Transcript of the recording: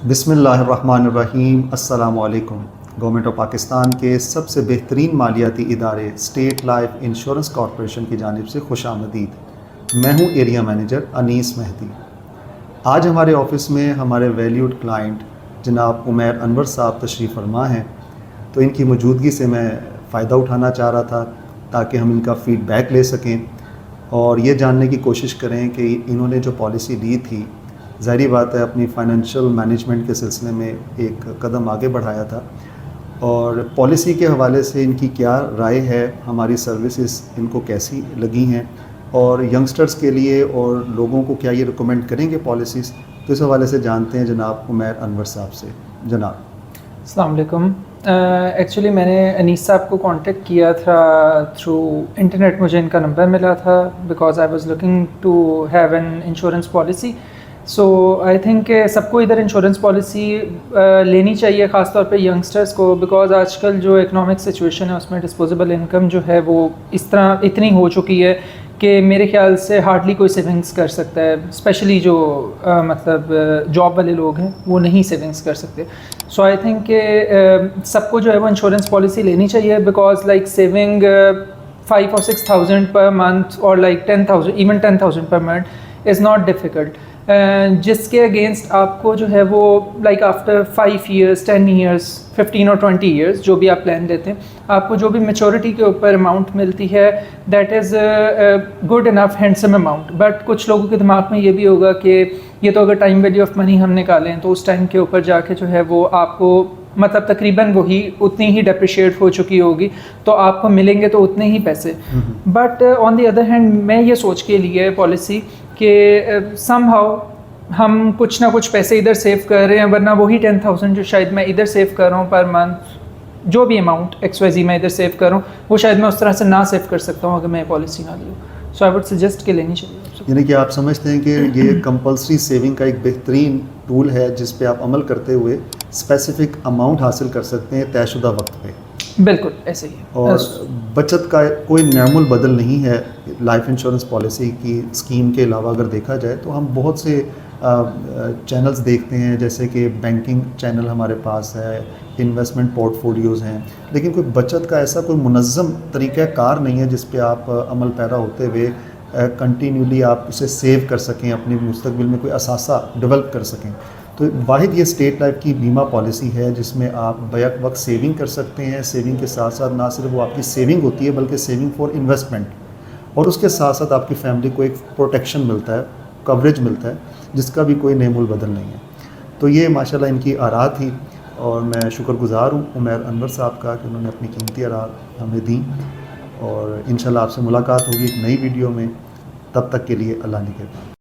بسم اللہ الرحمن الرحیم۔ السلام علیکم۔ گورنمنٹ آف پاکستان کے سب سے بہترین مالیاتی ادارے اسٹیٹ لائف انشورنس کارپوریشن کی جانب سے خوش آمدید۔ میں ہوں ایریا مینیجر انیس مہدی۔ آج ہمارے آفس میں ہمارے ویلیوڈ کلائنٹ جناب عمیر انور صاحب تشریف فرما ہیں، تو ان کی موجودگی سے میں فائدہ اٹھانا چاہ رہا تھا تاکہ ہم ان کا فیڈ بیک لے سکیں اور یہ جاننے کی کوشش کریں کہ انہوں نے جو پالیسی لی تھی، ظاہری بات ہے اپنی فائنینشیل مینجمنٹ کے سلسلے میں ایک قدم آگے بڑھایا تھا، اور پالیسی کے حوالے سے ان کی کیا رائے ہے، ہماری سروسز ان کو کیسی لگی ہیں، اور ینگسٹرز کے لیے اور لوگوں کو کیا یہ ریکمینڈ کریں گے پالیسیز، تو اس حوالے سے جانتے ہیں جناب عمیر انور صاحب سے۔ جناب السلام علیکم۔ ایکچولی میں نے انیس صاحب کو کانٹیکٹ کیا تھا تھرو انٹرنیٹ، مجھے ان کا نمبر ملا تھا because I was looking to have an insurance policy. So I think کہ سب کو ادھر انشورنس پالیسی لینی چاہیے، خاص طور پہ ینگسٹرس کو، بیکاز آج کل جو اکنامک سچویشن ہے اس میں ڈسپوزیبل انکم جو ہے وہ اس طرح اتنی ہو چکی ہے کہ میرے خیال سے ہارڈلی کوئی سیونگس کر سکتا ہے، اسپیشلی جو مطلب جاب والے لوگ ہیں وہ نہیں سیونگس کر سکتے۔ سو آئی تھنک کہ سب کو جو ہے وہ انشورنس پالیسی لینی چاہیے، because like saving 5 or 6,000 per month or like 10,000 even 10,000 per month is not difficult، جس کے اگینسٹ آپ کو جو ہے وہ like after 5 years 10 years 15 or 20 years جو بھی آپ پلان دیتے ہیں، آپ کو جو بھی میچورٹی کے اوپر اماؤنٹ ملتی ہے that is good enough handsome amount. But کچھ لوگوں کے دماغ میں یہ بھی ہوگا کہ یہ تو اگر ٹائم ویلیو آف منی ہم نکالیں تو اس ٹائم کے اوپر جا کے جو ہے وہ آپ کو مطلب تقریباً وہی اتنی ہی ڈیپریشیٹ ہو چکی ہوگی، تو آپ کو ملیں گے تو اتنے ہی پیسے۔ But on the other hand میں یہ سوچ کے لیے پالیسی کہ سم ہاؤ ہم کچھ نہ کچھ پیسے ادھر سیو کر رہے ہیں، ورنہ وہی 10,000 جو شاید میں ادھر سیو کر رہا ہوں پر منتھ، جو بھی اماؤنٹ XYZ میں ادھر سیو کر رہا ہوں، وہ شاید میں اس طرح سے نہ سیو کر سکتا ہوں اگر میں پالیسی نہ لوں۔ سو آئی وڈ سجیسٹ کہ لینی چاہیے۔ یعنی کہ آپ سمجھتے ہیں کہ یہ کمپلسری سیونگ کا ایک بہترین ٹول ہے جس پہ آپ عمل کرتے ہوئے اسپیسیفک اماؤنٹ حاصل کر سکتے ہیں طے شدہ وقت پہ۔ بالکل ایسے ہی ہے، اور بچت کا کوئی نعم البدل نہیں ہے لائف انشورنس پالیسی کی اسکیم کے علاوہ۔ اگر دیکھا جائے تو ہم بہت سے چینلز دیکھتے ہیں، جیسے کہ بینکنگ چینل ہمارے پاس ہے، انویسٹمنٹ پورٹ فولیوز ہیں، لیکن کوئی بچت کا ایسا کوئی منظم طریقہ کار نہیں ہے جس پہ آپ عمل پیرا ہوتے ہوئے کنٹینیولی آپ اسے سیو کر سکیں، اپنے مستقبل میں کوئی اثاثہ ڈیولپ کر سکیں۔ تو واحد یہ اسٹیٹ لائف کی بیمہ پالیسی ہے جس میں آپ بیک وقت سیونگ کر سکتے ہیں۔ سیونگ کے ساتھ ساتھ نہ صرف وہ آپ کی سیونگ ہوتی ہے بلکہ سیونگ فار انویسٹمنٹ، اور اس کے ساتھ ساتھ آپ کی فیملی کو ایک پروٹیکشن ملتا ہے، کوریج ملتا ہے، جس کا بھی کوئی نعم البدل نہیں ہے۔ تو یہ ماشاءاللہ ان کی آراء تھی، اور میں شکر گزار ہوں عمیر انور صاحب کا کہ انہوں نے اپنی قیمتی آراء ہمیں دیں، اور انشاءاللہ آپ سے ملاقات ہوگی ایک نئی ویڈیو میں۔ تب تک کے لیے اللہ نگہبان۔